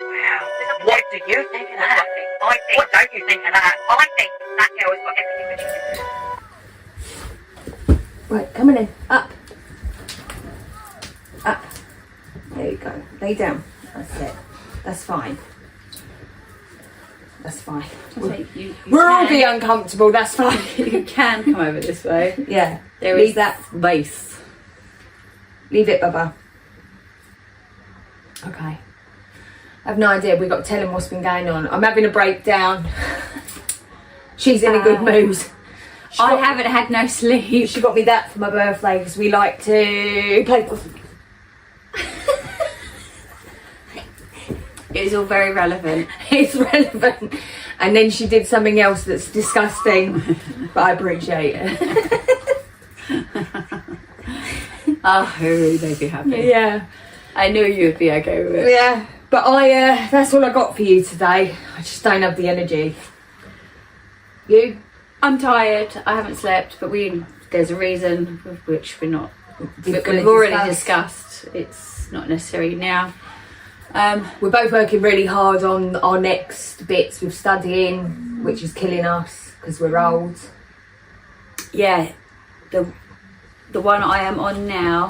Wow. What do you think of that? What don't you think of that? I think that girl has got everything that she can do. Right, come on in. Up. Up. There you go. Lay down. That's it. That's fine. That's fine. We'll all be uncomfortable, that's fine. You can come over this way. Yeah. There Leave is that. space. Leave it, Bubba. Okay. I have no idea. We've got to tell him what's been going on. I'm having a breakdown. She's in a good mood. I haven't had no sleep. She got me that for my birthday because we like to play. It's all very relevant. It's relevant. And then she did something else that's disgusting, but I appreciate it. Oh, it really made me happy. Yeah. I knew you would be okay with it. Yeah. But that's all I got for you today. I just don't have the energy. You? I'm tired. I haven't slept, but there's a reason with which we've gonna already discussed. It's not necessary now. We're both working really hard on our next bits with studying, which is killing us because we're old. Yeah, the one I am on now,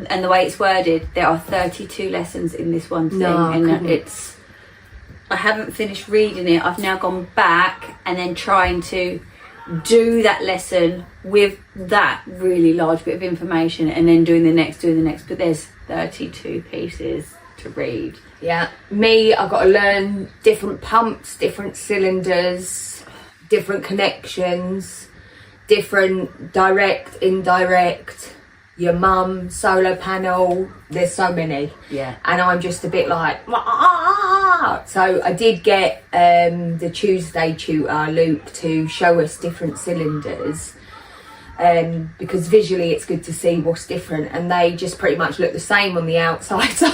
and the way it's worded, there are 32 lessons in this one thing, I haven't finished reading it. I've now gone back and then trying to do that lesson with that really large bit of information, and then doing the next. But there's 32 pieces to read. Yeah, I've got to learn different pumps, different cylinders, different connections, different direct, indirect, your mum, solar panel, there's so many. Yeah. And I'm just a bit like, ah! So I did get the Tuesday tutor, Luke, to show us different cylinders. Because visually it's good to see what's different, and they just pretty much look the same on the outside. So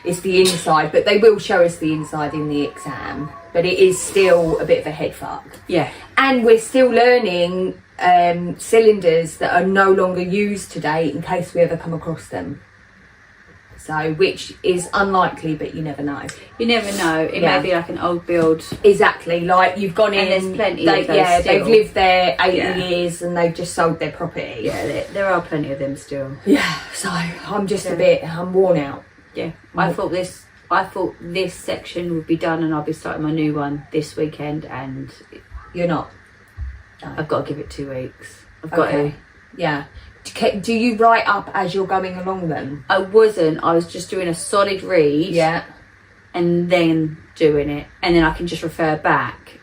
it's the inside, but they will show us the inside in the exam. But it is still a bit of a head fuck. Yeah. And we're still learning cylinders that are no longer used today in case we ever come across them. So, which is unlikely, but you never know. You never know. It may be like an old build. Exactly. Like you've gone in. And there's plenty of those yeah, still. they've lived there 80 years and they've just sold their property. Yeah, there are plenty of them still. Yeah. So I'm just I'm worn out. Yeah. I thought this section would be done, and I'll be starting my new one this weekend, and You're not. No. I've got to give it 2 weeks. I've got to. Yeah. Do you write up as you're going along then? I wasn't. I was just doing a solid read. Yeah. And then doing it. And then I can just refer back.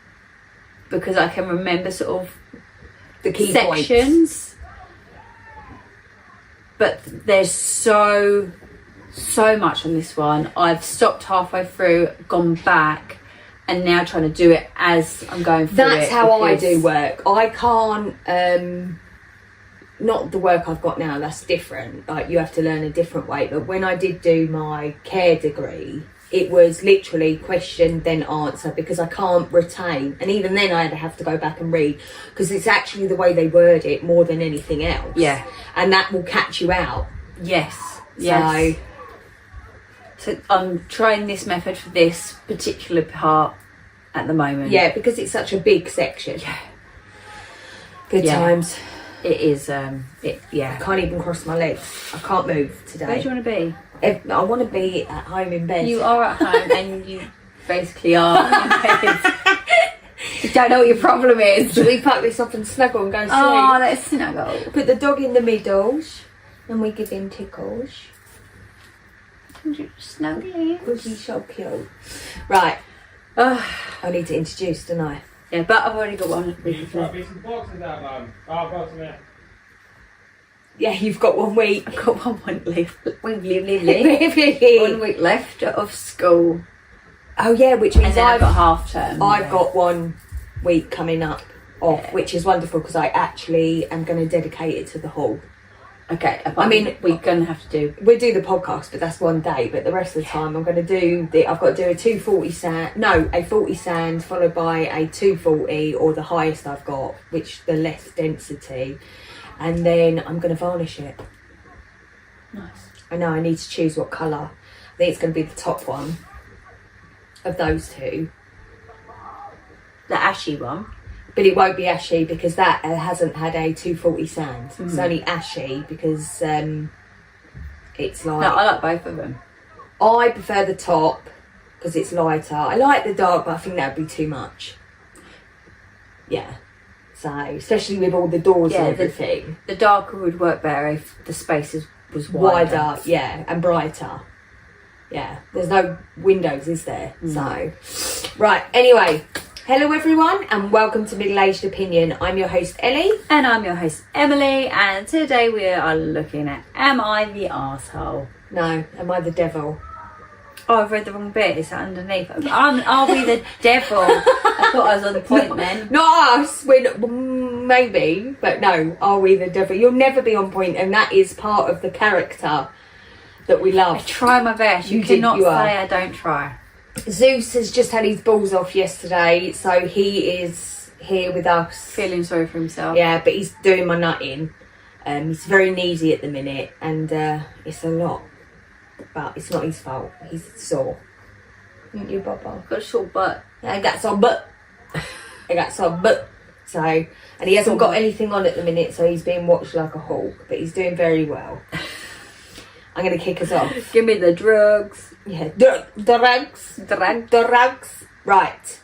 Because I can remember sort of the key sections. Points. But there's so much on this one. I've stopped halfway through, gone back, and now trying to do it as I'm going through it. That's how I do work. I can't, not the work I've got now, that's different. Like you have to learn a different way. But when I did do my care degree, it was literally question, then answer, because I can't retain. And even then I'd have to go back and read, because it's actually the way they word it more than anything else. Yeah. And that will catch you out. Yes. Yes. So I'm trying this method for this particular part at the moment. Yeah, because it's such a big section. Yeah. Good times. It is. I can't even cross my legs. I can't move today. Where do you want to be? I want to be at home in bed. You are at home, and you basically are in bed. You don't know what your problem is. Should we pack this up and snuggle and go sleep? Oh, let's snuggle. Put the dog in the middle, and we give him tickles. Snuggly. Because he's so cute. Right. I need to introduce, don't I? Yeah, but I've already got one. Yeah, you've got 1 week. I've got 1 week left. 1 week left of school. Oh yeah, which means I've got half term. I've got 1 week coming up off, which is wonderful because I actually am going to dedicate it to the hall. Okay, I mean, we're going to have to do... We'll do the podcast, but that's 1 day. But the rest of the time, I'm going to do... I've got to do a 240 sand... No, a 40 sand followed by a 240, or the highest I've got, which the less density. And then I'm going to varnish it. Nice. I know, I need to choose what colour. I think it's going to be the top one of those two. The ashy one. But it won't be ashy because that hasn't had a 240 sand. It's only ashy because it's like... No, I like both of them. I prefer the top because it's lighter. I like the dark, but I think that would be too much. Yeah. So, especially with all the doors and everything. The darker would work better if the space was wider. Yeah, and brighter. Yeah, there's no windows, is there? So, right, anyway... Hello everyone and welcome to Middle Aged Opinion. I'm your host Ellie. And I'm your host Emily, and today we are looking at Am I the Arsehole? No, am I the devil? Oh, I've read the wrong bit, it's underneath. Are we the devil? I thought I was on the point then. Not us, maybe, but no, are we the devil? You'll never be on point, and that is part of the character that we love. I try my best, you cannot say I don't try. Zeus has just had his balls off yesterday, so he is here with us. Feeling sorry for himself. Yeah, but he's doing my nutting. He's very needy at the minute, and it's a lot. But it's not his fault. He's sore. Ain't you, Baba? Got a short butt. I got some butt. So, and he hasn't got anything on at the minute, so he's being watched like a hawk, but he's doing very well. I'm going to kick us off. Give me the drugs. Yeah, drugs. Right.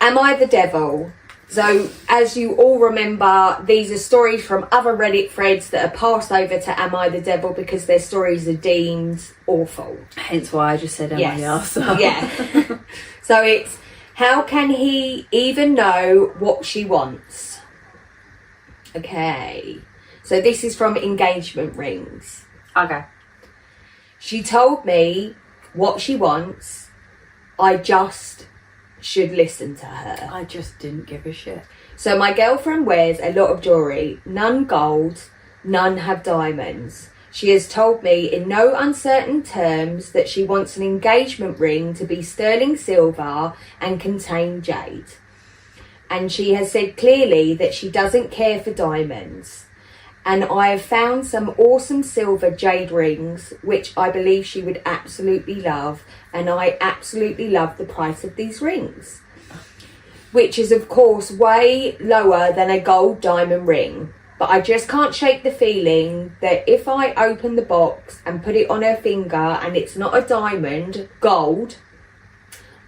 Am I the devil? So, as you all remember, these are stories from other Reddit threads that are passed over to Am I the Devil because their stories are deemed awful. Hence why I just said Am I the Arsehole? Yeah. So it's, how can he even know what she wants? Okay. So this is from Engagement Rings. Okay. She told me what she wants. I just should listen to her. I just didn't give a shit. So my girlfriend wears a lot of jewellery, none gold, none have diamonds. She has told me in no uncertain terms that she wants an engagement ring to be sterling silver and contain jade. And she has said clearly that she doesn't care for diamonds. And I have found some awesome silver jade rings, which I believe she would absolutely love. And I absolutely love the price of these rings, which is of course way lower than a gold diamond ring. But I just can't shake the feeling that if I open the box and put it on her finger and it's not a diamond, gold,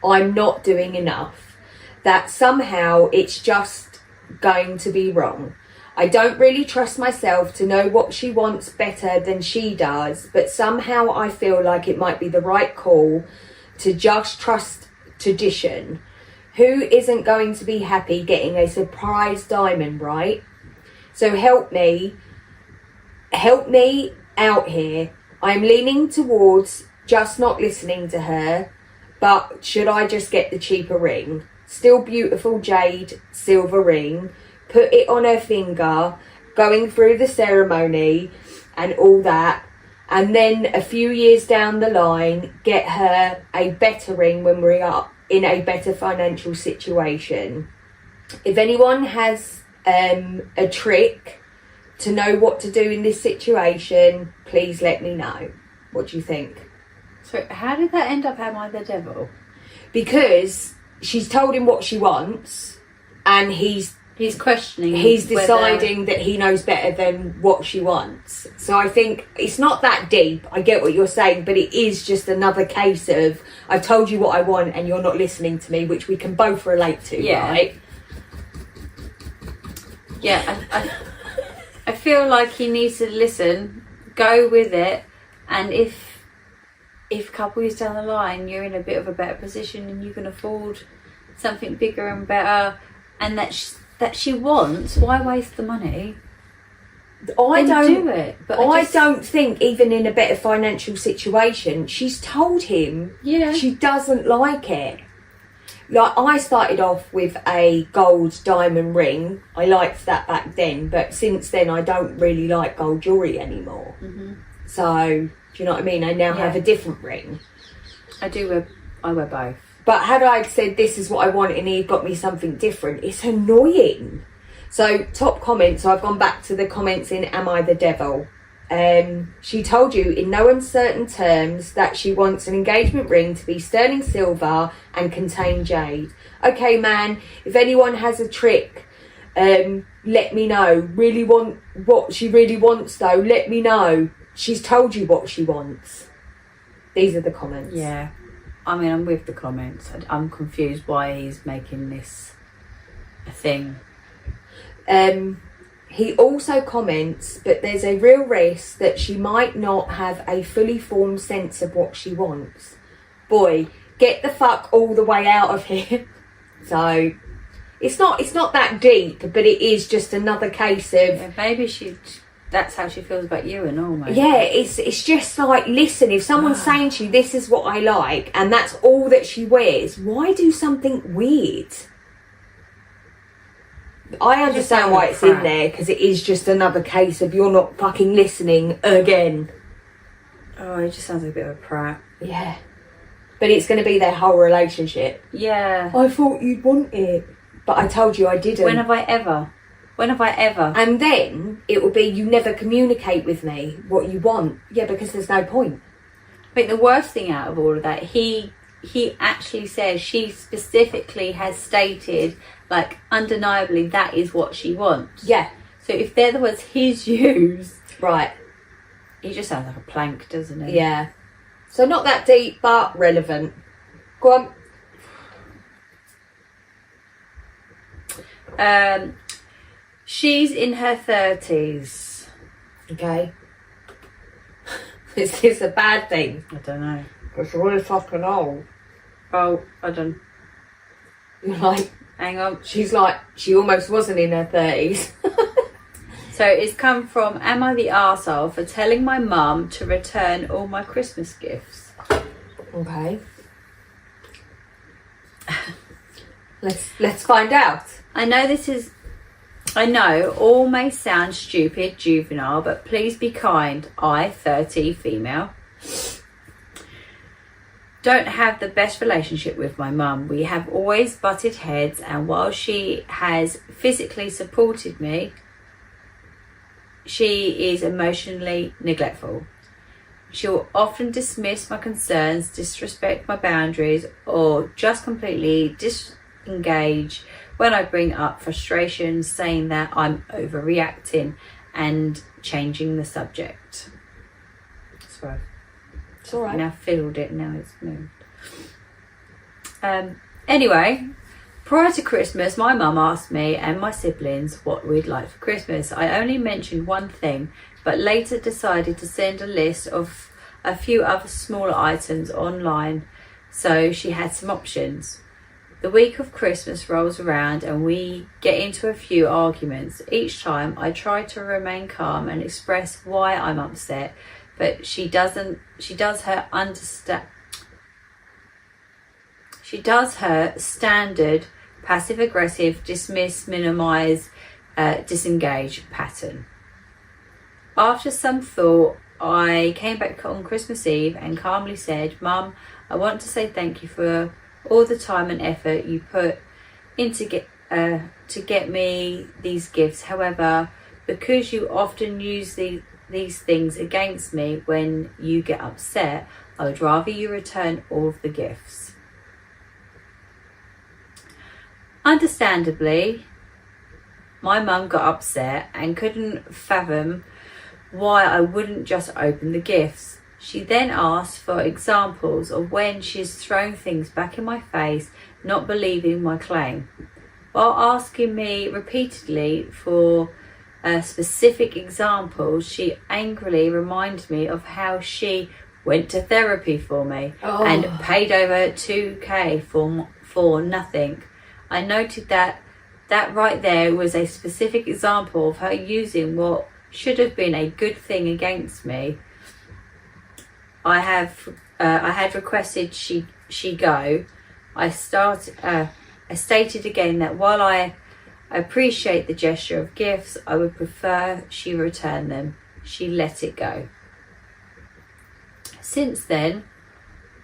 I'm not doing enough. That somehow it's just going to be wrong. I don't really trust myself to know what she wants better than she does, but somehow I feel like it might be the right call to just trust tradition. Who isn't going to be happy getting a surprise diamond, right? So help me out here. I'm leaning towards just not listening to her, but should I just get the cheaper ring? Still beautiful jade silver ring. Put it on her finger, going through the ceremony and all that. And then a few years down the line, get her a better ring when we are in a better financial situation. If anyone has a trick to know what to do in this situation, please let me know. What do you think? So how did that end up Am I the Devil? Because she's told him what she wants and he's questioning. He's deciding that he knows better than what she wants. So I think it's not that deep. I get what you're saying, but it is just another case of I've told you what I want and you're not listening to me, which we can both relate to, right? Yeah, I feel like he needs to listen, go with it, and if a couple years down the line you're in a bit of a better position and you can afford something bigger and better, and that she wants, why waste the money? I don't do it. But I don't think even in a better financial situation, she's told him she doesn't like it. Like, I started off with a gold diamond ring. I liked that back then, but since then I don't really like gold jewellery anymore. So, do you know what I mean? I now have a different ring. I wear both. But had I said this is what I want and he got me something different, it's annoying. So top comments, so I've gone back to the comments in Am I the Devil. She told you in no uncertain terms that she wants an engagement ring to be sterling silver and contain jade. Okay, man, if anyone has a trick, let me know. Really want what she really wants, though, let me know. She's told you what she wants. These are the comments. Yeah. I mean, I'm with the comments. I'm confused why he's making this a thing. He also comments, but there's a real risk that she might not have a fully formed sense of what she wants. Boy, get the fuck all the way out of here. So, it's not that deep, but it is just another case of... Yeah, maybe that's how she feels about you and all, maybe. Yeah, it's just like, listen, if someone's saying to you, this is what I like, and that's all that she wears, why do something weird? I understand why it's in there, because it is just another case of you're not fucking listening again. Oh, it just sounds like a bit of a prat. Yeah. But it's going to be their whole relationship. Yeah. I thought you'd want it, but I told you I didn't. When have I ever? And then it will be, you never communicate with me what you want. Yeah, because there's no point. I think the worst thing out of all of that, he actually says she specifically has stated, like, undeniably that is what she wants. Yeah. So if they're the words he's used, right, he just sounds like a plank, doesn't he? Yeah. So not that deep, but relevant. Go on. She's in her 30s. Okay. Is this a bad thing? I don't know. It's really fucking old. Oh, I don't. You're like, hang on. She's like, she almost wasn't in her 30s. So it's come from, am I the arsehole for telling my mum to return all my Christmas gifts? Okay. Let's find out. I know all may sound stupid, juvenile, but please be kind. I, 30, female, don't have the best relationship with my mum. We have always butted heads, and while she has physically supported me, she is emotionally neglectful. She'll often dismiss my concerns, disrespect my boundaries, or just completely disengage when I bring up frustrations, saying that I'm overreacting and changing the subject. Sorry. It's all right. Now filled it, now it's moved. Anyway, prior to Christmas, my mum asked me and my siblings what we'd like for Christmas. I only mentioned one thing, but later decided to send a list of a few other smaller items online, so she had some options. The week of Christmas rolls around and we get into a few arguments. Each time I try to remain calm and express why I'm upset, but she does her standard passive aggressive, dismiss, minimize, disengage pattern. After some thought, I came back on Christmas Eve and calmly said, Mum, I want to say thank you for all the time and effort you put into to get me these gifts. However, because you often use these things against me when you get upset, I would rather you return all of the gifts. Understandably, my mum got upset and couldn't fathom why I wouldn't just open the gifts. She then asked for examples of when she's thrown things back in my face, not believing my claim. While asking me repeatedly for specific examples, she angrily reminded me of how she went to therapy for me and paid over $2,000 for nothing. I noted that right there was a specific example of her using what should have been a good thing against me. I had requested she go. I stated again that while I appreciate the gesture of gifts, I would prefer she return them. She let it go. Since then,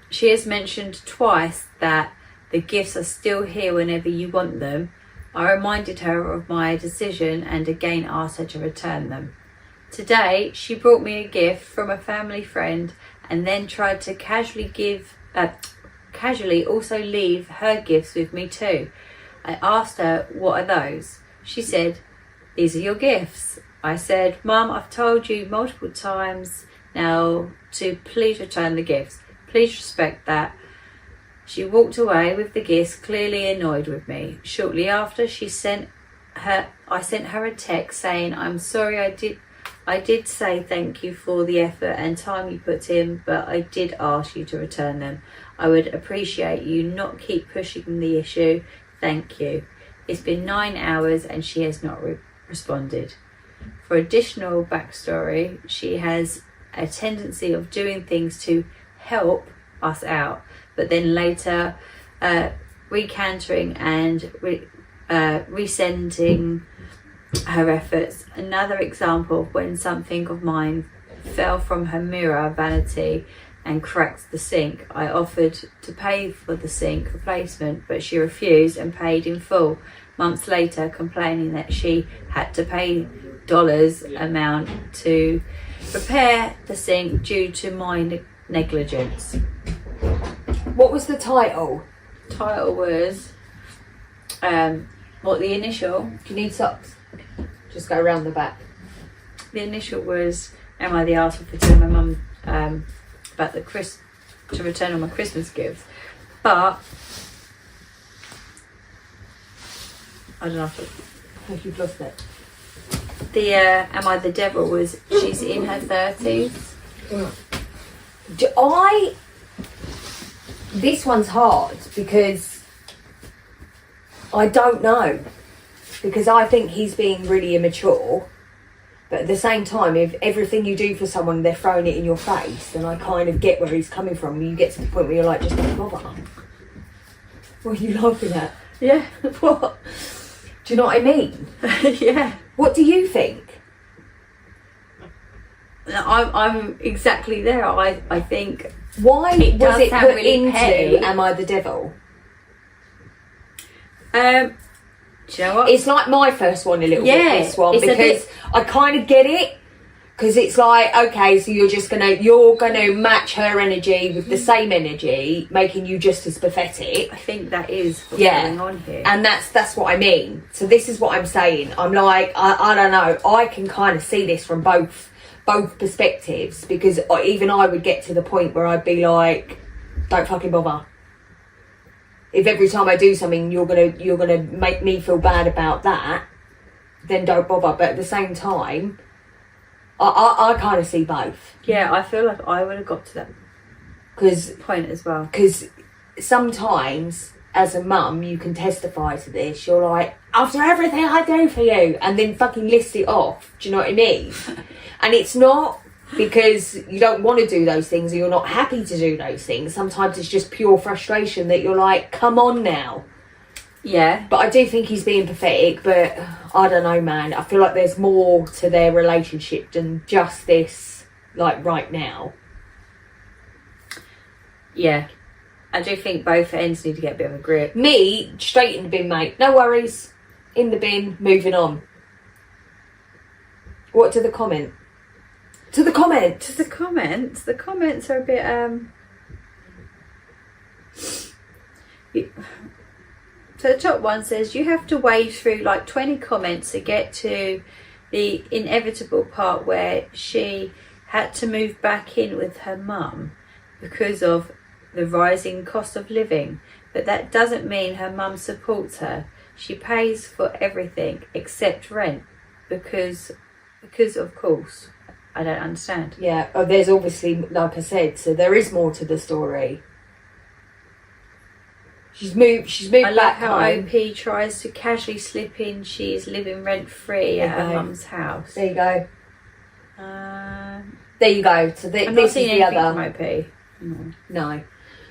she has mentioned twice that the gifts are still here whenever you want them. I reminded her of my decision and again asked her to return them. Today, she brought me a gift from a family friend and then tried to casually also leave her gifts with me too. I asked her, what are those? She said, these are your gifts. I said, Mum, I've told you multiple times now to please return the gifts. Please respect that. She walked away with the gifts, clearly annoyed with me. Shortly after, I sent her a text saying, I'm sorry, I did say thank you for the effort and time you put in, but I did ask you to return them. I would appreciate you not keep pushing the issue. Thank you. It's been 9 hours and she has not responded. For additional backstory, she has a tendency of doing things to help us out, but then later recantering and resending her efforts. Another example of when something of mine fell from her mirror vanity and cracked the sink. I offered to pay for the sink replacement, but she refused and paid in full. Months later, complaining that she had to pay dollars amount to repair the sink due to my negligence. What was the title? Title was what the initial? Do you need socks? Just go around the back. The initial was, am I the arsehole for telling my mum about to return all my Christmas gifts? But I don't know if You've lost it. the am I the devil was, she's in her 30s. This one's hard because I don't know. Because I think he's being really immature. But at the same time, if everything you do for someone, they're throwing it in your face, then I kind of get where he's coming from. You get to the point where you're like, just don't bother. What are you laughing at? Yeah, what? Do you know what I mean? Yeah. What do you think? I'm exactly there. I think. Why It was does it sound put really into petty. Am I the Devil? Do you know what? It's like my first one a little Yeah, bit, this one, it's a because I kind of get it. Because it's like, okay, so you're gonna match her energy with the same energy, making you just as pathetic. I think that is what's Yeah. going on here. And that's what I mean. So this is what I'm saying. I'm like, I don't know. I can kind of see this from both perspectives, because even I would get to the point where I'd be like, don't fucking bother. If every time I do something you're gonna make me feel bad about that, then don't bother. But at the same time, I kind of see both. Yeah, I feel like I would have got to that point as well. Because sometimes, as a mum, you can testify to this. You're like, after everything I do for you, and then fucking list it off. Do you know what I mean? And it's not because you don't want to do those things or you're not happy to do those things. Sometimes it's just pure frustration that you're like, come on now. Yeah. But I do think he's being pathetic, but I don't know, man. I feel like there's more to their relationship than just this, like, right now. Yeah. I do think both ends need to get a bit of a grip. Me, straight in the bin, mate. No worries. In the bin, moving on. What to the comment? To the comment! To the comments. The comments are a bit, So the top one says, you have to wade through like 20 comments to get to the inevitable part where she had to move back in with her mum because of the rising cost of living. But that doesn't mean her mum supports her. She pays for everything except rent because of course. I don't understand. Yeah, there's obviously, like I said, so there is more to the story. She's moved I like back how home. OP tries to casually slip in she is living rent free at her Okay. mum's house. There you go. Uh, There you go. So I'm this not is seeing the anything other. from OP. No.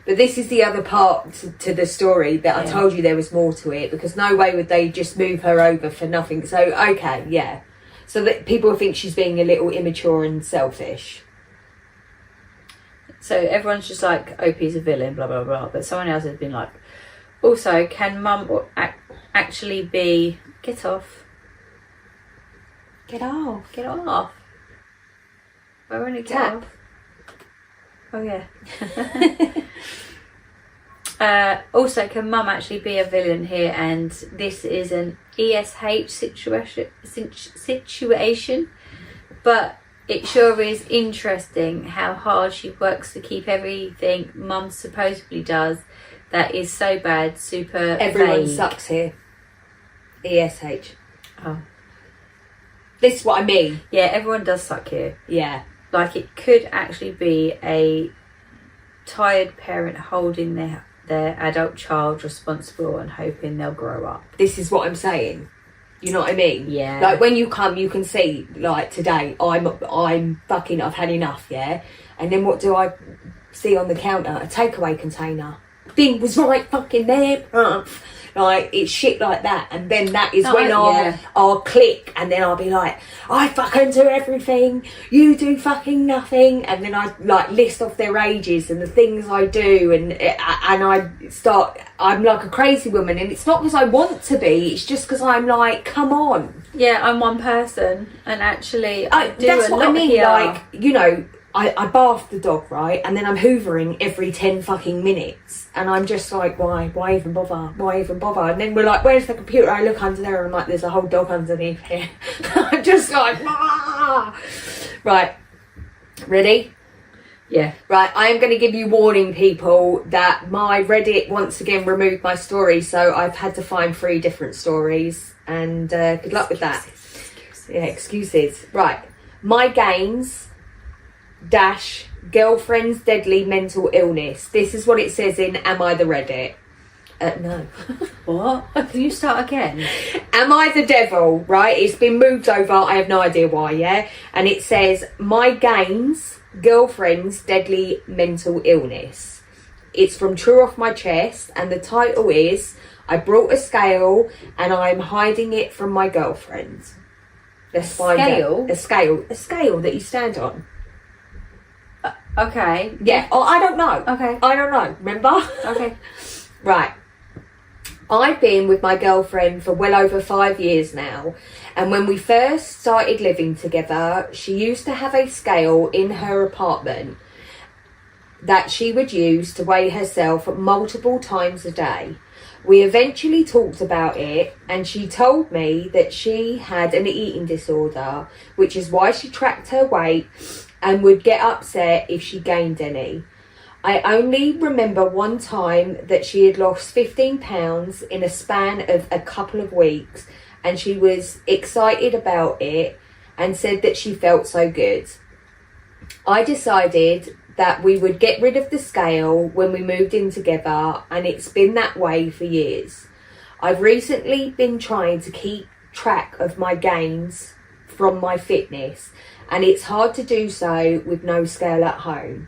But this is the other part to the story that I Yeah. told you there was more to it, because no way would they just move her over for nothing. So, okay, yeah. So that people think she's being a little immature and selfish. So everyone's just like, OP's a villain, blah, blah, blah. But someone else has been like, also, can mum actually be... Get off. Get off. Get off. Where when it Tap. Oh yeah. Also, can mum actually be a villain here? And this is an ESH situation, but it sure is interesting how hard she works to keep everything mum supposedly does that is so bad super Everyone vague. sucks here. ESH. Oh. This is what I mean. Yeah, everyone does suck here. Yeah. Like, it could actually be a tired parent holding their adult child responsible and hoping they'll grow up. This is what I'm saying. You know what I mean? Yeah. Like, when you come, you can see, like, today, I'm fucking, I've had enough, yeah? And then what do I see on the counter? A takeaway container. Thing was right fucking there, bruv. Like, it's shit like that. And then that is when I'll click, and then I'll be like, I fucking do everything, you do fucking nothing. And then I, like, list off their ages and the things I do, and I'm like a crazy woman. And it's not because I want to be, it's just because I'm like, come on. Yeah, I'm one person, and actually I do that's a what lot I mean. here. Like, you know, I bath the dog, right? And then I'm hoovering every 10 fucking minutes. And I'm just like, why even bother? Why even bother? And then we're like, where's the computer? I look under there and I'm like, there's a whole dog underneath here. I'm just like, ah. Right. Ready? Yeah. Right, I am going to give you warning, people, that my Reddit once again removed my story. So I've had to find 3 different stories. And good luck with that. Yeah, excuses. Right. My gains... girlfriend's deadly mental illness. This is what it says in Am I the Reddit? No. What? Can you start again? Am I the devil? Right, it's been moved over. I have no idea why. Yeah, and it says my gains girlfriend's deadly mental illness. It's from True Off My Chest, and the title is I brought a scale and I'm hiding it from my girlfriend. Let's find out. A scale that you stand on. Okay. Yeah. Oh, I don't know. Okay. I don't know. Remember? Okay. Right. I've been with my girlfriend for well over 5 years now. And when we first started living together, she used to have a scale in her apartment that she would use to weigh herself multiple times a day. We eventually talked about it, and she told me that she had an eating disorder, which is why she tracked her weight and would get upset if she gained any. I only remember one time that she had lost 15 pounds in a span of a couple of weeks, and she was excited about it and said that she felt so good. I decided that we would get rid of the scale when we moved in together, and it's been that way for years. I've recently been trying to keep track of my gains from my fitness, and it's hard to do so with no scale at home.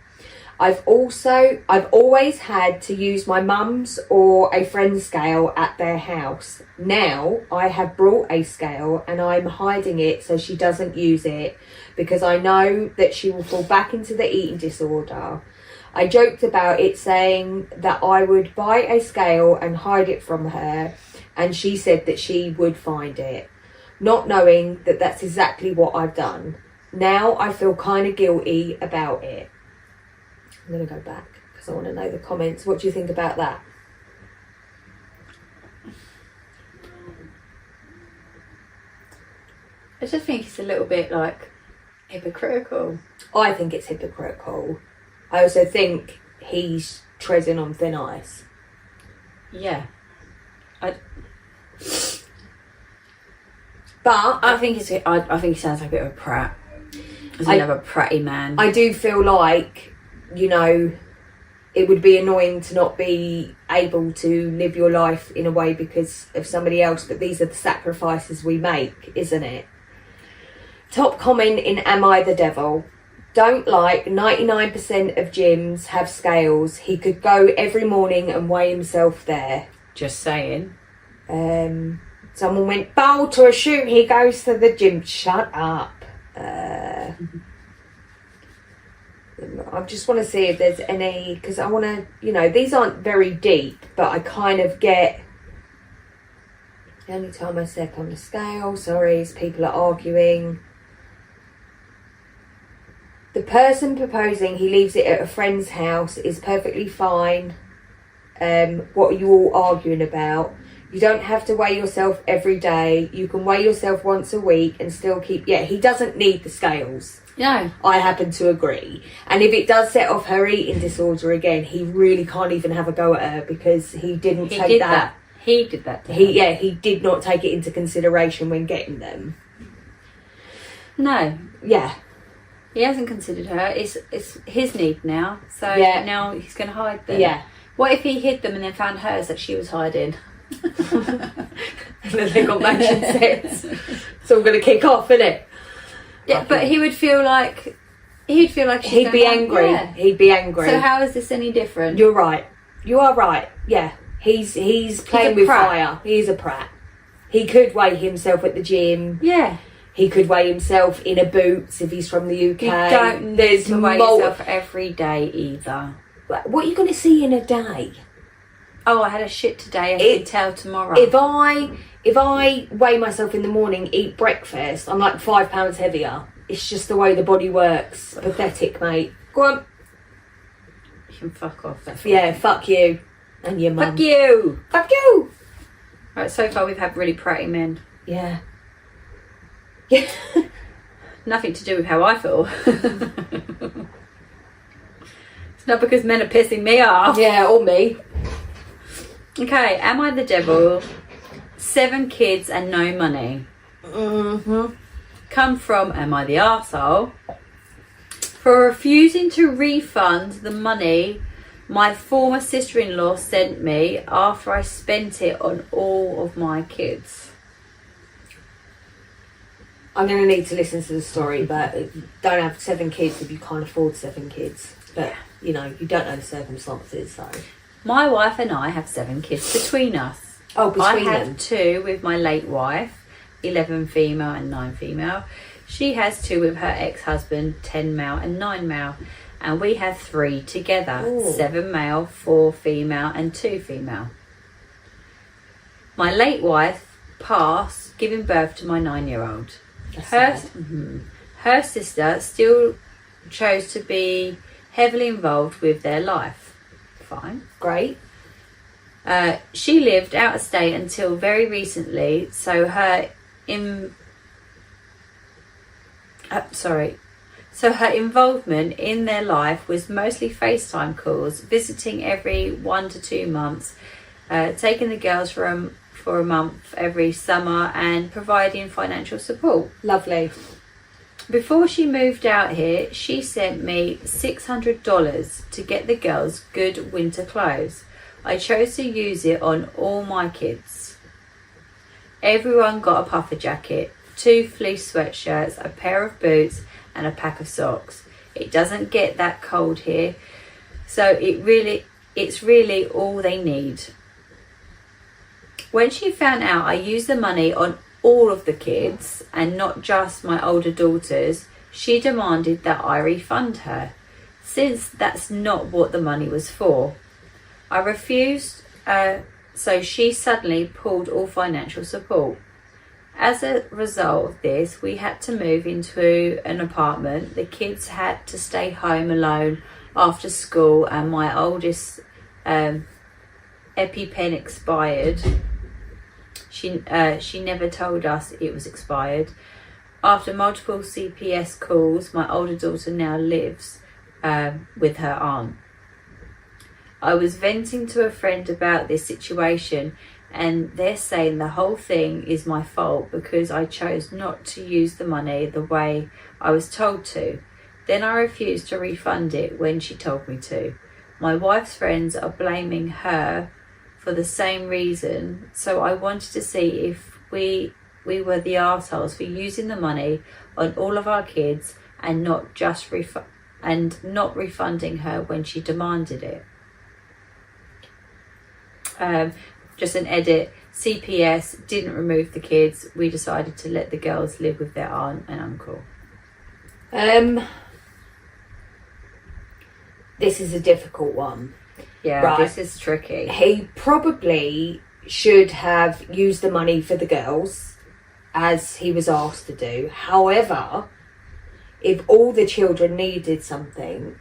I've always had to use my mum's or a friend's scale at their house. Now I have brought a scale and I'm hiding it so she doesn't use it, because I know that she will fall back into the eating disorder. I joked about it, saying that I would buy a scale and hide it from her, and she said that she would find it, not knowing that that's exactly what I've done. Now I feel kind of guilty about it. I'm going to go back because I want to know the comments. What do you think about that? I just think it's a little bit like hypocritical. I think it's hypocritical. I also think he's treading on thin ice. Yeah. But I think he sounds like a bit of a prat. As in, of a pratty man. I do feel like, you know, it would be annoying to not be able to live your life in a way because of somebody else, but these are the sacrifices we make, isn't it? Top comment in Am I the Devil? Don't like 99% of gyms have scales. He could go every morning and weigh himself there. Just saying. Someone went, bowl to a shoot, he goes to the gym. Shut up. I just want to see if there's any, because I want to, you know, these aren't very deep, but I kind of get, the only time I step on the scale, sorry, is people are arguing. The person proposing he leaves it at a friend's house is perfectly fine. What are you all arguing about? You don't have to weigh yourself every day. You can weigh yourself once a week and still keep... Yeah, he doesn't need the scales. No. I happen to agree. And if it does set off her eating disorder again, he really can't even have a go at her because he didn't take that. He did that. He did not take it into consideration when getting them. No. Yeah. He hasn't considered her. It's his need now. So Yeah. now he's going to hide them. Yeah. What if he hid them and then found hers that she was hiding? And then they got matching sets. It's all going to kick off, isn't it? Yeah, but he would feel like she's He'd be going, angry. Yeah. He'd be angry. So how is this any different? You're right. You are right. Yeah. He's playing with prat. fire. He's a prat. He could weigh himself at the gym. Yeah. He could weigh himself in a Boots if he's from the UK. You don't need to weigh yourself every day either. What are you going to see in a day? Oh, I had a shit today. I can tell tomorrow. If I weigh myself in the morning, eat breakfast, I'm like 5 pounds heavier. It's just the way the body works. Pathetic, mate. Go on. You can fuck off. That's Yeah, fuck you. And your mum. Fuck you. Fuck you. Right, so far we've had really pratty men. Yeah. Yeah. Nothing to do with how I feel. It's not because men are pissing me off. Yeah, or me. Okay, am I the devil? 7 kids and no money. Mm-hmm. Come from, am I the arsehole? For refusing to refund the money my former sister-in-law sent me after I spent it on all of my kids. I'm going to need to listen to the story, but don't have 7 kids if you can't afford 7 kids. But, you know, you don't know the circumstances, so... My wife and I have 7 kids between us. Oh, between I them. have 2 with my late wife, 11 female and 9 female. She has 2 with her ex-husband, 10 male and 9 male. And we have 3 together, Ooh. 7 male, 4 female and 2 female. My late wife passed giving birth to my 9-year-old. Her sister still chose to be heavily involved with their life. Fine. Great. She lived out of state until very recently, so her involvement in their life was mostly FaceTime calls, visiting every 1 to 2 months, taking the girls for a month every summer, and providing financial support. Lovely. Before she moved out here, she sent me $600 to get the girls good winter clothes. I chose to use it on all my kids. Everyone got a puffer jacket, 2 fleece sweatshirts, a pair of boots and a pack of socks. It doesn't get that cold here, so it's really all they need. When she found out I used the money on all of the kids and not just my older daughters, she demanded that I refund her, since that's not what the money was for. I refused, so she suddenly pulled all financial support. As a result of this, we had to move into an apartment. The kids had to stay home alone after school, and my oldest EpiPen expired. She never told us it was expired. After multiple CPS calls, my older daughter now lives with her aunt. I was venting to a friend about this situation, and they're saying the whole thing is my fault because I chose not to use the money the way I was told to. Then I refused to refund it when she told me to. My wife's friends are blaming her for the same reason, so I wanted to see if we were the arseholes for using the money on all of our kids and not just not refunding her when she demanded it. Just an edit. CPS didn't remove the kids. We decided to let the girls live with their aunt and uncle. This is a difficult one. Yeah, Right. This is tricky. He probably should have used the money for the girls, as he was asked to do. However, if all the children needed something,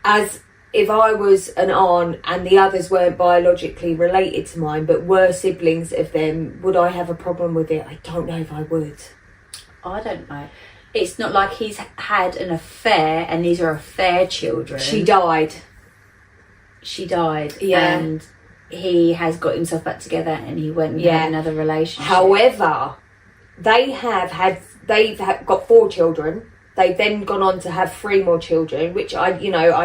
as if I was an aunt and the others weren't biologically related to mine but were siblings of them, would I have a problem with it? I don't know if I would. I don't know. It's not like he's had an affair and these are affair children. She died. Yeah. And he has got himself back together and he went and had another relationship. However, they've got 4 children. They've then gone on to have 3 more children, which I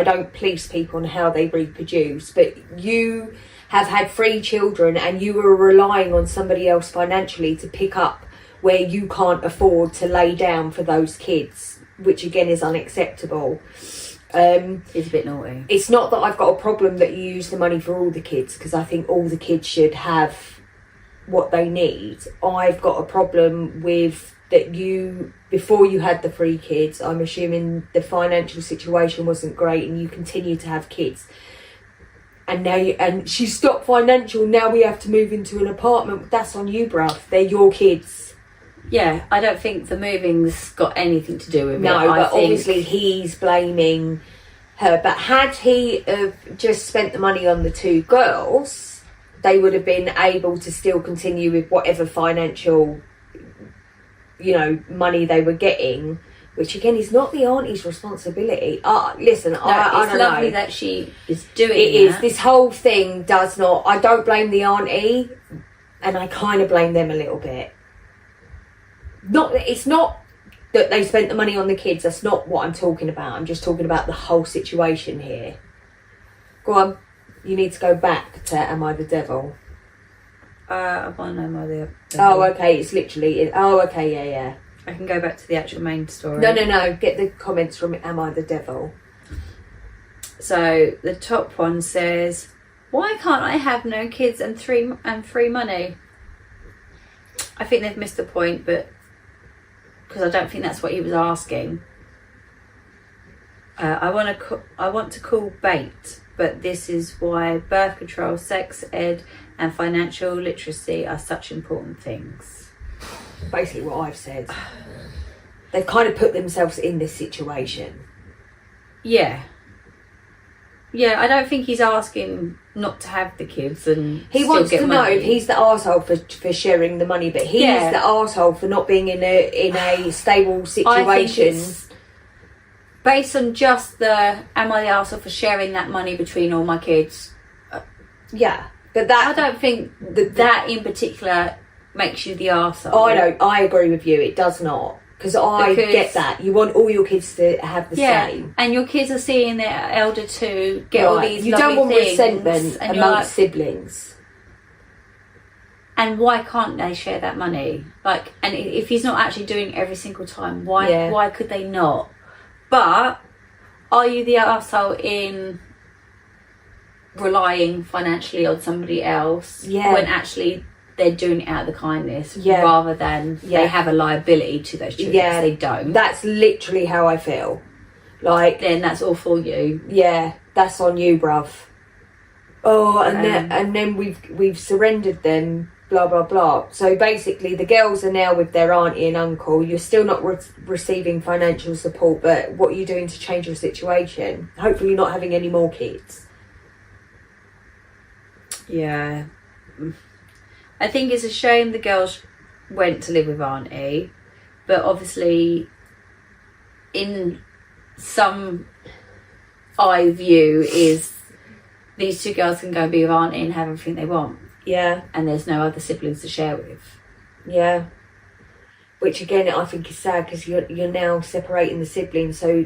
don't police people on how they reproduce, but you have had 3 children and you were relying on somebody else financially to pick up where you can't afford to lay down for those kids, which again is unacceptable. It's a bit naughty. It's not that I've got a problem that you use the money for all the kids, because I think all the kids should have what they need. I've got a problem with that you, before you had the 3 kids, I'm assuming the financial situation wasn't great and you continue to have kids. And now and she stopped financial, now we have to move into an apartment. That's on you, bruv. They're your kids. Yeah, I don't think the moving's got anything to do with it. No, but obviously he's blaming her. But had he just spent the money on the 2 girls, they would have been able to still continue with whatever financial, money they were getting, which again is not the auntie's responsibility. Listen, I don't know. It's lovely that she is doing it. It is. This whole thing does not. I don't blame the auntie, and I kind of blame them a little bit. It's not that they spent the money on the kids. That's not what I'm talking about. I'm just talking about the whole situation here. Go on. You need to go back to Am I the Devil? I want to know Am I the Devil. Oh, okay. It's literally. Oh, okay. Yeah. I can go back to the actual main story. No. Get the comments from Am I the Devil? So the top one says, "Why can't I have no kids and free money?" I think they've missed the point, but because I don't think that's what he was asking. I want to call bait, but this is why birth control, sex ed, and financial literacy are such important things. Basically what I've said. They've kind of put themselves in this situation. Yeah, I don't think he's asking not to have the kids and he still wants get to money. know if he's the arsehole for sharing the money, but he's the arsehole for not being in a stable situation. I think it's based on just am I the arsehole for sharing that money between all my kids? Yeah, but that I don't think that in particular makes you the arsehole. I agree with you. It does not. Because I get that. You want all your kids to have the same. And your kids are seeing their elder two get all these You lovely don't want things, resentment and amongst siblings. And why can't they share that money? And if he's not actually doing it every single time, why could they not? But are you the arsehole in relying financially on somebody else when actually they're doing it out of the kindness rather than they have a liability to those children because they don't? That's literally how I feel. Then that's all for you. Yeah, that's on you, bruv. Oh, and then we've surrendered them. Blah blah blah. So basically, the girls are now with their auntie and uncle. You're still not receiving financial support, but what are you doing to change your situation? Hopefully, not having any more kids. Yeah. I think it's a shame the girls went to live with auntie, but obviously in some eye view is these 2 girls can go and be with auntie and have everything they want. Yeah. And there's no other siblings to share with. Yeah. Which again I think is sad because you're now separating the siblings, so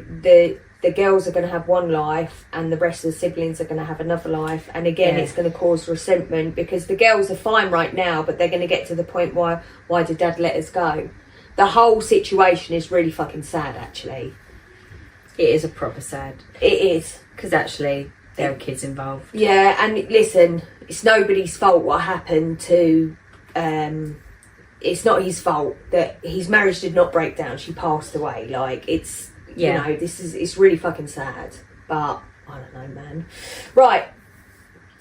the girls are going to have one life and the rest of the siblings are going to have another life, and again it's going to cause resentment because the girls are fine right now, but they're going to get to the point why did dad let us go? The whole situation is really fucking sad, actually. It is a proper sad. It is. Because actually there are kids involved. Yeah, and listen, it's nobody's fault what happened to it's not his fault that his marriage did not break down. She passed away. It's it's really fucking sad, but I don't know, man. Right.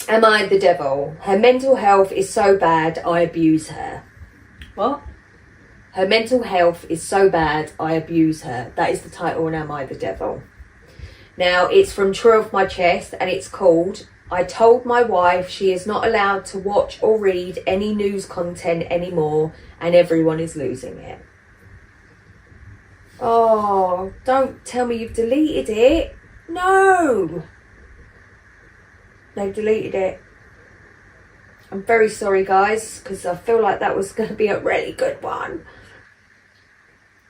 Am I the devil? Her mental health is so bad, I abuse her. What? Her mental health is so bad, I abuse her. That is the title, and Am I the Devil? Now, it's from True Off My Chest, and it's called, I told my wife she is not allowed to watch or read any news content anymore, and everyone is losing it. Oh, don't tell me you've deleted it. No. They've deleted it. I'm very sorry, guys, because I feel like that was going to be a really good one.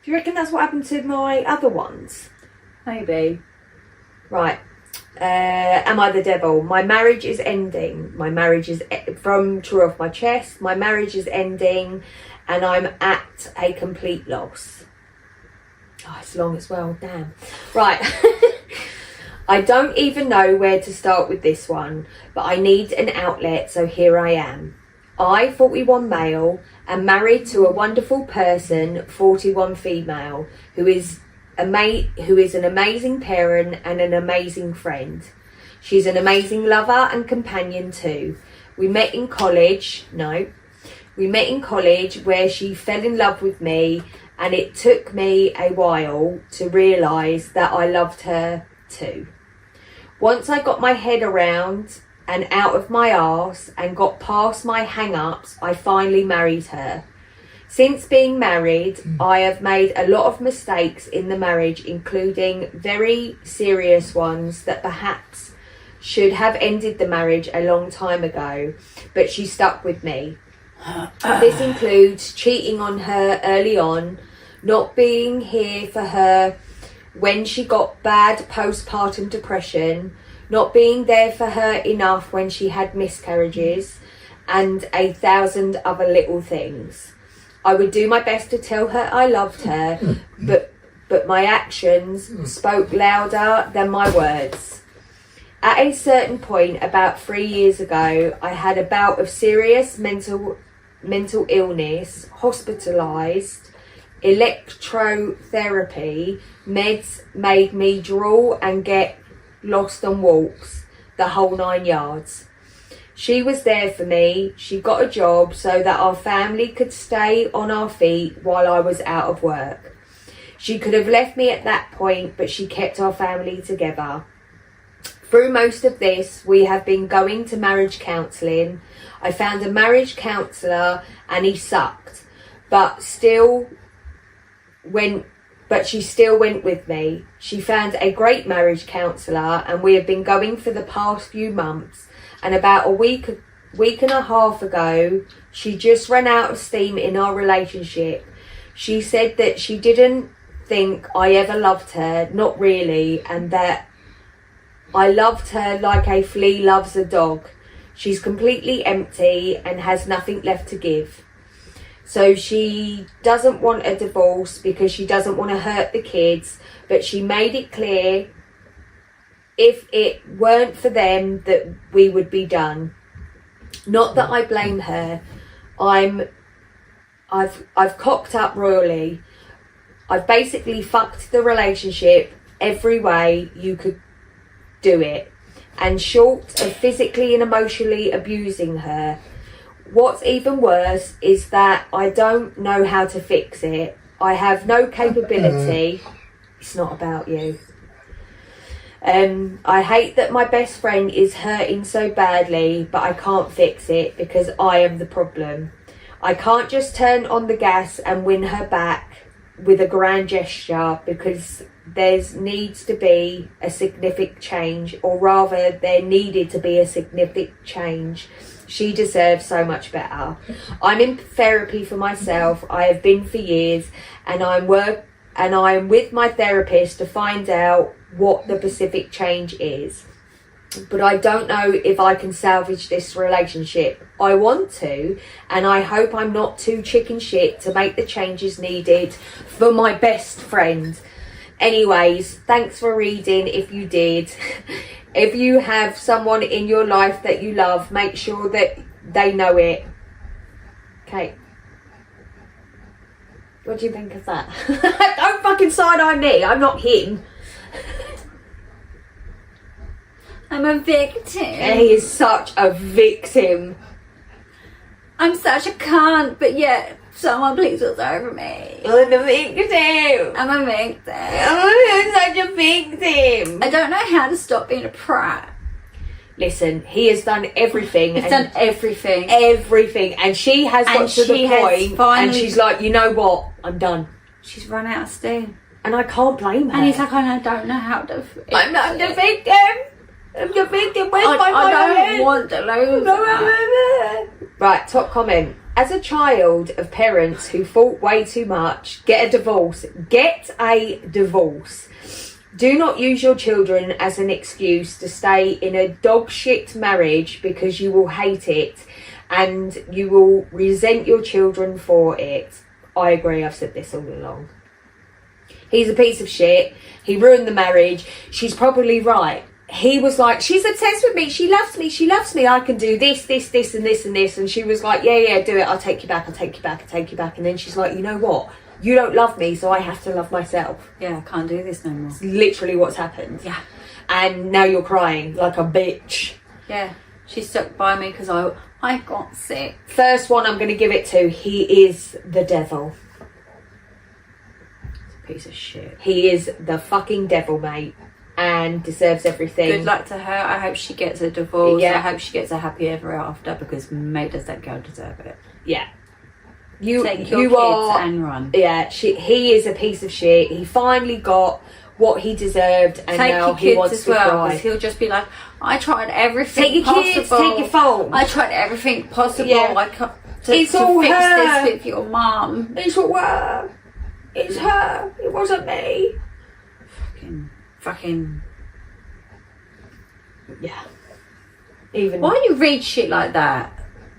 Do you reckon that's what happened to my other ones? Maybe. Right. Am I the Devil? My marriage is ending. My marriage is from True Off My Chest. My marriage is ending, and I'm at a complete loss. Oh, it's long as well. Damn. Right. I don't even know where to start with this one, but I need an outlet, so here I am. I, 41 male, am married to a wonderful person, 41 female, who is an amazing parent and an amazing friend. She's an amazing lover and companion too. We met in college where she fell in love with me, and it took me a while to realise that I loved her too. Once I got my head around and out of my arse and got past my hang-ups, I finally married her. Since being married, I have made a lot of mistakes in the marriage, including very serious ones that perhaps should have ended the marriage a long time ago, but she stuck with me. This includes cheating on her early on, not being here for her when she got bad postpartum depression, not being there for her enough when she had miscarriages, and 1,000 other little things. I would do my best to tell her I loved her, but my actions spoke louder than my words. At a certain point, about 3 years ago, I had a bout of serious mental illness, hospitalised, electrotherapy, meds made me drool and get lost on walks, the whole 9 yards. She was there for me. She got a job so that our family could stay on our feet while I was out of work. She could have left me at that point, but she kept our family together. Through most of this, we have been going to marriage counselling. I found a marriage counsellor and he sucked, but she still went with me. She found a great marriage counsellor and we have been going for the past few months, and about a week and a half ago, she just ran out of steam in our relationship. She said that she didn't think I ever loved her, not really, and that I loved her like a flea loves a dog. She's completely empty and has nothing left to give. So she doesn't want a divorce because she doesn't want to hurt the kids, but she made it clear if it weren't for them that we would be done. Not that I blame her. I've cocked up royally. I've basically fucked the relationship every way you could do it, and short of physically and emotionally abusing her. What's even worse is that I don't know how to fix it. I have no capability. It's not about you. I hate that my best friend is hurting so badly, but I can't fix it because I am the problem. I can't just turn on the gas and win her back with a grand gesture, because there needs to be a significant change, or rather there needed to be a significant change. She deserves so much better. I'm in therapy for myself. I have been for years, and I'm with my therapist to find out what the specific change is. But I don't know if I can salvage this relationship. I want to, and I hope I'm not too chicken shit to make the changes needed for my best friend. Anyways, thanks for reading if you did. If you have someone in your life that you love, make sure that they know it. Okay. What do you think of that? Don't fucking side-eye me. I'm not him. I'm a victim. He is such a victim. I'm such a cunt, but yet Someone please look over me. I'm a victim. I'm a victim. I'm such a victim. I don't know how to stop being a prat. Listen, he has done everything. He's done everything. Everything. And she has got to the point and she's like, you know what? I'm done. She's run out of steam. And I can't blame her. And he's like, I don't know how to... I'm not the victim. I'm the victim. Where's my I violin? don't want to lose that. Right, top comment. As a child of parents who fought way too much, get a divorce. Get a divorce. Do not use your children as an excuse to stay in a dog shit marriage because you will hate it and you will resent your children for it. I agree, I've said this all along. He's a piece of shit. He ruined the marriage. She's probably right. He was like, she's obsessed with me. She loves me. She loves me. I can do this, this, this, and this, and this. And she was like, yeah, do it. I'll take you back. I'll take you back. I'll take you back. And then she's like, you know what? You don't love me, so I have to love myself. Yeah, I can't do this no more. It's literally what's happened. Yeah. And now you're crying like a bitch. Yeah. She stuck by me because I got sick. First one I'm going to give it to, he is the devil. Piece of shit. He is the fucking devil, mate. And deserves everything. Good luck to her. I hope she gets a divorce. Yeah. I hope she gets a happy ever after because mate does that girl deserve it. Yeah. Take your kids and run. Yeah, he is a piece of shit. He finally got what he deserved and Take now your he kids wants as to well cry. because he'll just be like, I tried everything Take your possible. kids, take your phone. I tried everything possible. Yeah. To It's all fix her. this with your mum. It's all her. It's her. It wasn't me. Fucking. Yeah. Even. Why do you read shit like that?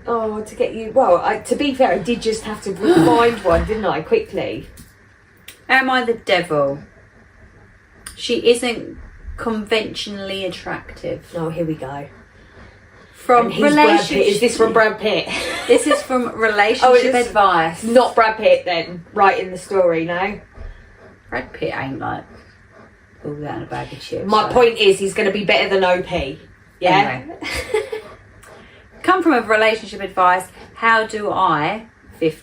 Oh, to get you. Well, to be fair, I did just have to find one, didn't I? Quickly. Am I the devil? She isn't conventionally attractive. Oh, here we go. From And he's Brad relationship. Pitt. Is this from Brad Pitt? This is from relationship it's advice. Not Brad Pitt then, writing the story, no? Brad Pitt ain't like all that in a bag of chips. My point is, he's going to be better than OP. Yeah? Anyway. Come from a relationship advice. How do I,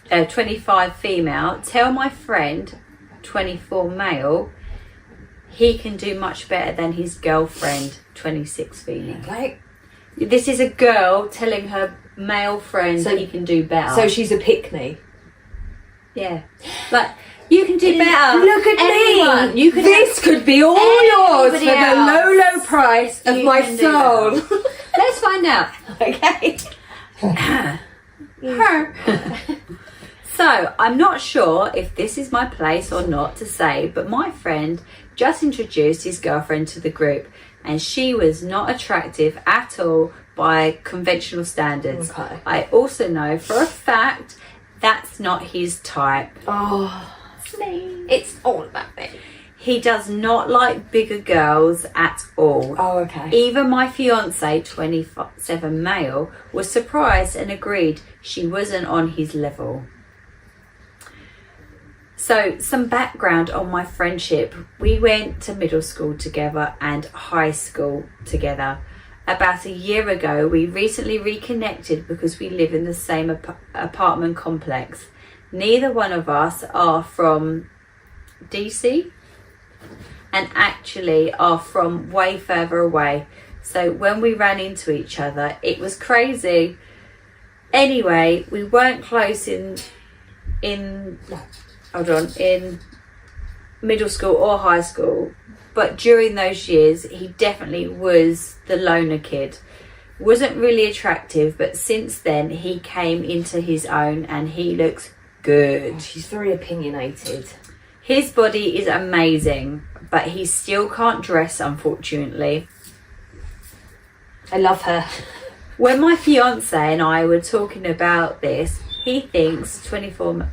25 female, tell my friend, 24 male, he can do much better than his girlfriend, 26 female? Like, This is a girl telling her male friend So- he can do better. so she's a pick-me. yeah, like you can do better. Look at Anyone. me. You can. This could be all yours for Anybody the else. low price of You my can do soul. that. Let's find out. Okay. So, I'm not sure if this is my place or not to say, but my friend just introduced his girlfriend to the group and she was not attractive at all by conventional standards. Okay. I also know for a fact that's not his type. Oh, it's all about me. He does not like bigger girls at all. Oh, okay. Even my fiance, 27 male, was surprised and agreed she wasn't on his level. So, some background on my friendship. We went to middle school together and high school together. About a year ago, we recently reconnected because we live in the same apartment complex. Neither one of us are from DC and actually are from way further away. So when we ran into each other, it was crazy. Anyway, we weren't close in middle school or high school, but during those years he definitely was the loner kid. Wasn't really attractive, but since then he came into his own and he looks good. She's very opinionated. His body is amazing, but he still can't dress, unfortunately. I love her. When my fiance and I were talking about this, he thinks 24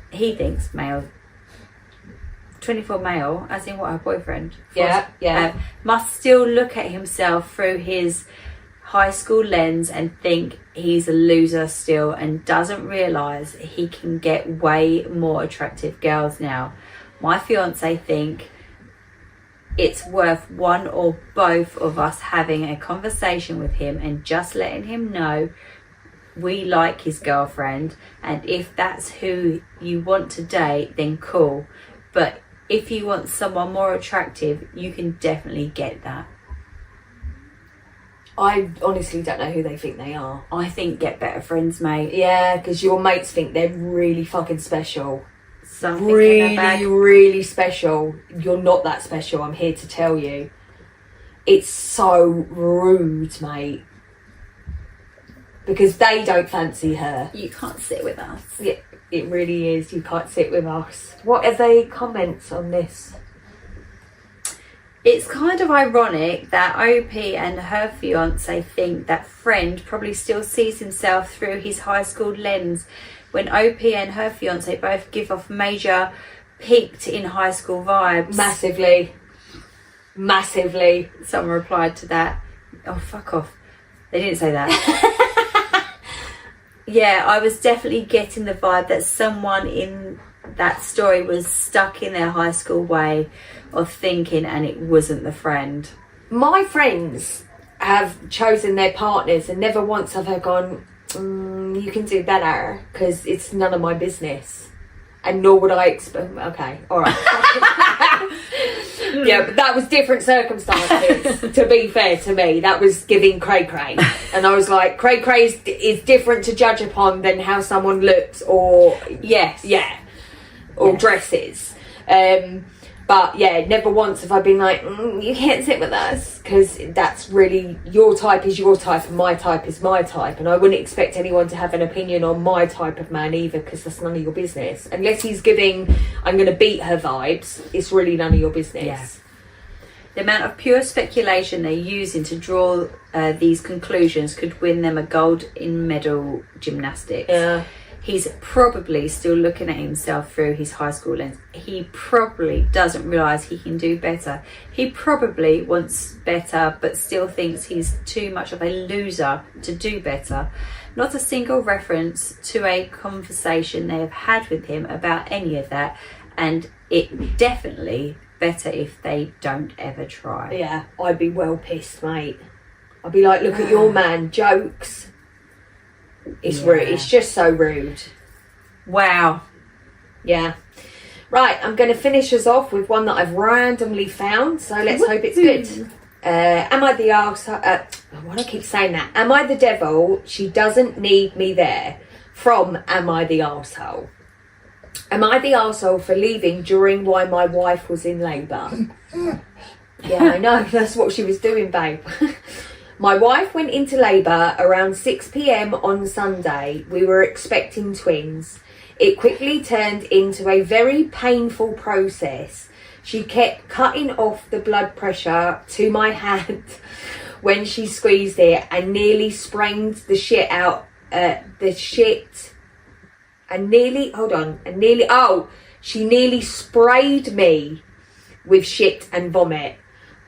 male, as in what, her boyfriend? Yeah. Must still look at himself through his high school lens and think he's a loser still and doesn't realise he can get way more attractive girls now. My fiance think it's worth one or both of us having a conversation with him and just letting him know we like his girlfriend, and if that's who you want to date, then cool. But if you want someone more attractive, you can definitely get that. I honestly don't know who they think they are. I think get better friends, mate. Yeah, because your mates think they're really fucking special. Something in their bag. Really, really special. You're not that special, I'm here to tell you. It's so rude, mate. Because they don't fancy her. You can't sit with us. Yeah, it really is. You can't sit with us. What are the comments on this? It's kind of ironic that OP and her fiance think that friend probably still sees himself through his high school lens, when OP and her fiance both give off major peaked in high school vibes. Massively. Massively. Someone replied to that. Oh, fuck off. They didn't say that. Yeah, I was definitely getting the vibe that someone in that story was stuck in their high school way of thinking, and it wasn't the friend. My friends have chosen their partners, and never once have I gone, you can do better, because it's none of my business. And nor would I expect. Okay, all right. Yeah, but that was different circumstances. To be fair to me, that was giving cray cray, and I was like, cray cray is different to judge upon than how someone looks or Yes. yeah, or dresses. But yeah, never once have I been like, you can't sit with us, because that's really, your type is your type and my type is my type, and I wouldn't expect anyone to have an opinion on my type of man either, because that's none of your business. Unless he's giving, I'm going to beat her vibes, it's really none of your business. Yeah. The amount of pure speculation they're using to draw these conclusions could win them a gold in medal gymnastics. Yeah. He's probably still looking at himself through his high school lens. He probably doesn't realise he can do better. He probably wants better, but still thinks he's too much of a loser to do better. Not a single reference to a conversation they have had with him about any of that, and it definitely better if they don't ever try. Yeah, I'd be well pissed, mate. I'd be like, look at your man, jokes. It's rude. It's just so rude. Wow. Yeah. Right, I'm going to finish us off with one that I've randomly found, so let's hope it's good. Am I the arsehole? Why do I keep saying that? Am I the devil? She doesn't need me there. From Am I the Arsehole? Am I the arsehole for leaving during while my wife was in labour? Yeah, I know. That's what she was doing, babe. My wife went into labour around 6 p.m. on Sunday. We were expecting twins. It quickly turned into a very painful process. She kept cutting off the blood pressure to my hand when she squeezed it, and nearly sprained the shit out. She nearly sprayed me with shit and vomit.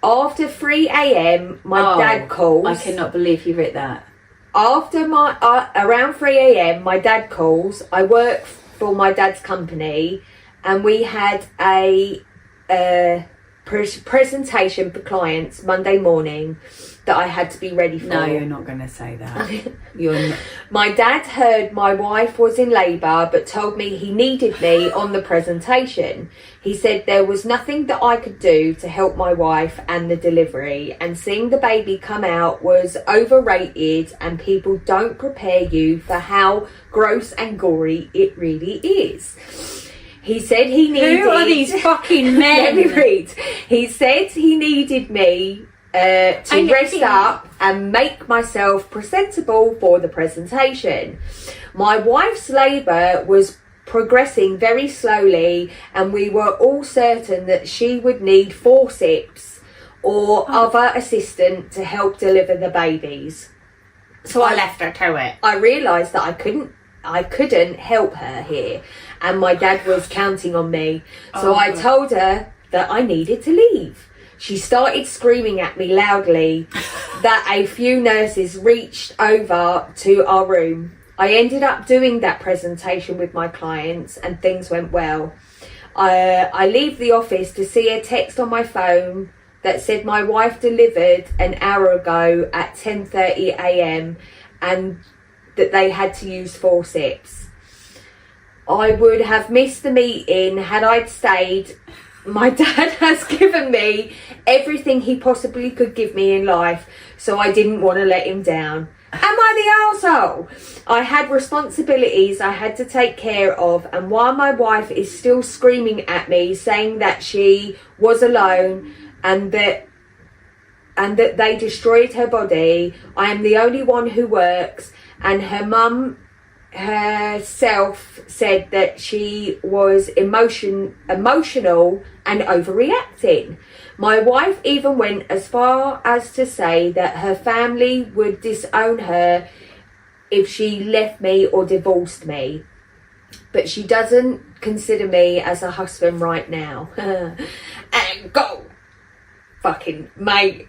After 3 a.m, my dad calls. I cannot believe he wrote that. After around 3 a.m, my dad calls. I work for my dad's company, and we had a presentation for clients Monday morning that I had to be ready for. No, you're not going to say that. You're not. My dad heard my wife was in labour, but told me he needed me on the presentation. He said there was nothing that I could do to help my wife and the delivery, and seeing the baby come out was overrated, and people don't prepare you for how gross and gory it really is. He said he needed... Who are these fucking men? Let me read. He said he needed me to rest up and make myself presentable for the presentation. My wife's labour was progressing very slowly, and we were all certain that she would need forceps or other assistant to help deliver the babies. So I left her to it. I realised that I couldn't help her here, and my dad was counting on me. So I told her that I needed to leave. She started screaming at me loudly that a few nurses reached over to our room. I ended up doing that presentation with my clients, and things went well. I leave the office to see a text on my phone that said my wife delivered an hour ago at 10:30 a.m. and that they had to use forceps. I would have missed the meeting had I stayed. My dad has given me everything he possibly could give me in life, so I didn't want to let him down. Am I the arsehole? I had responsibilities I had to take care of, and while my wife is still screaming at me, saying that she was alone and that they destroyed her body, I am the only one who works, and her mum herself said that she was emotional and overreacting. My wife even went as far as to say that her family would disown her if she left me or divorced me, but she doesn't consider me as a husband right now. And go fucking mate.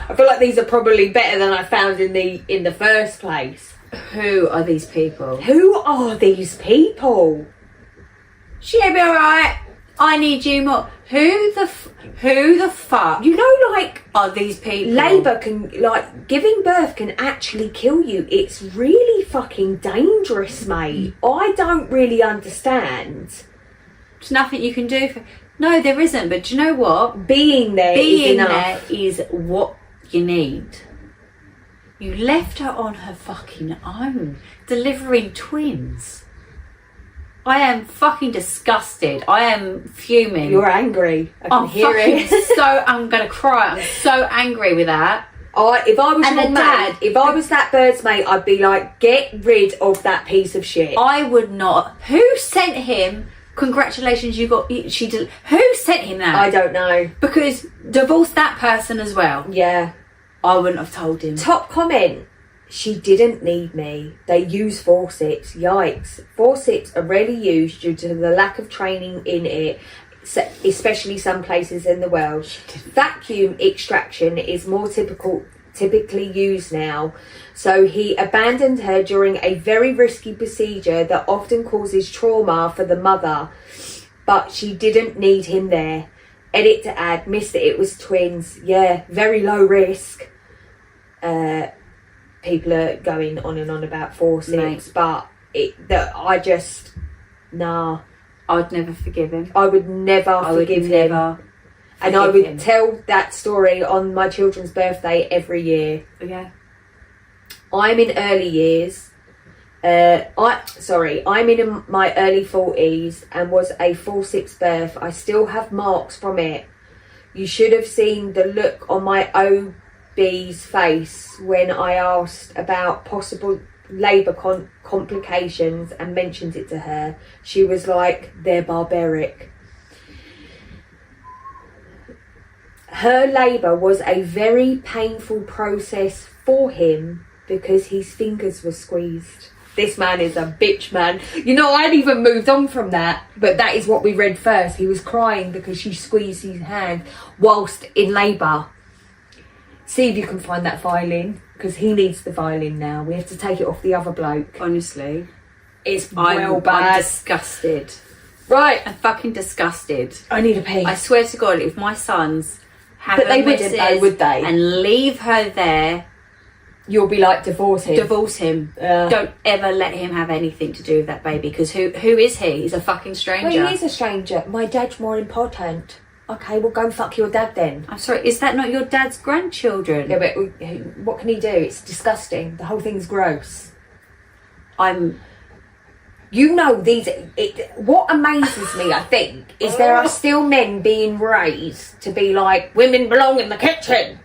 I feel like these are probably better than I found in the first place. Who are these people? Who are these people? She'll be alright. I need you more. Who the fuck? You know, like, are these people? labour can, like, giving birth can actually kill you. It's really fucking dangerous, mate. I don't really understand. There's nothing you can do for. No, there isn't. But do you know what? Being there is enough. There is what you need. You left her on her fucking own, delivering twins. I am fucking disgusted. I am fuming. You're angry. I can hear it. I'm gonna cry. I'm so angry with that. If I was And your the dad, dad- if I was that bird's mate, I'd be like, get rid of that piece of shit. I would not. Who sent him? Congratulations, you got. Who sent him that? I don't know. Because divorce that person as well. Yeah. I wouldn't have told him. Top comment. She didn't need me. They use forceps. Yikes. Forceps are rarely used due to the lack of training in it, especially some places in the world. Vacuum extraction is more typically used now. So he abandoned her during a very risky procedure that often causes trauma for the mother. But she didn't need him there. Edit to add, missed it was twins. Yeah, very low risk. People are going on and on about forceps, but nah. I'd never forgive him. I would never forgive him. And I would tell that story on my children's birthday every year. Yeah. I'm in early years. I'm in my early 40s and was a forceps birth. I still have marks from it. You should have seen the look on my OB's face when I asked about possible labour complications and mentioned it to her. She was like, they're barbaric. Her labour was a very painful process for him because his fingers were squeezed. This man is a bitch, man. You know, I'd even moved on from that, but that is what we read first. He was crying because she squeezed his hand whilst in labour. See if you can find that violin, because he needs the violin now. We have to take it off the other bloke. Honestly. It's I'm bad. disgusted. Right. I'm fucking disgusted. I need a pee. I swear to God, if my sons have But they a wouldn't missus though, would they? and leave her there, You'll be like, divorce him. divorce him. Don't ever let him have anything to do with that baby, because who is he? He's a fucking stranger. Well, he is a stranger. My dad's more important. Okay, well, go and fuck your dad then. I'm sorry, is that not your dad's grandchildren? Yeah, but what can he do? It's disgusting. The whole thing's gross. You know, what amazes me, I think, is there are still men being raised to be like, women belong in the kitchen,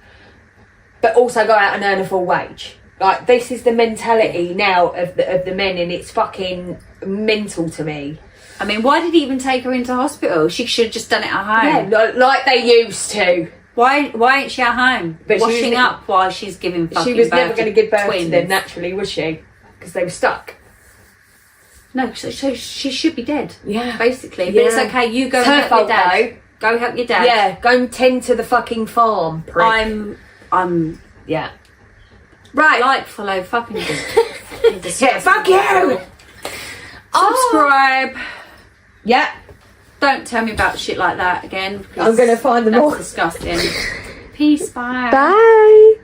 but also go out and earn a full wage. Like, this is the mentality now of the men, and it's fucking mental to me. I mean, why did he even take her into hospital? She should have just done it at home. Yeah, like they used to. Why ain't she at home? But she washing was- up while she's giving fucking She was birth never going to give birth twins. to them naturally, was she? Because they were stuck. No, so she should be dead. Yeah. Basically. But it's Yeah. okay, you go It's and her help your fault, dad. Go help your dad. Yeah, go and tend to the fucking farm, prick. I'm Yeah. Right. like, follow, fucking Yeah, fuck you! Subscribe. Yeah. Don't tell me about shit like that again. because I'm gonna find them that's all. disgusting. Peace, bye. Bye.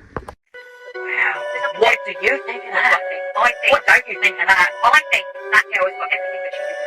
Wow, there's a What do you think of that? I think. What don't you think of that? I think that girl has got everything that she deserves.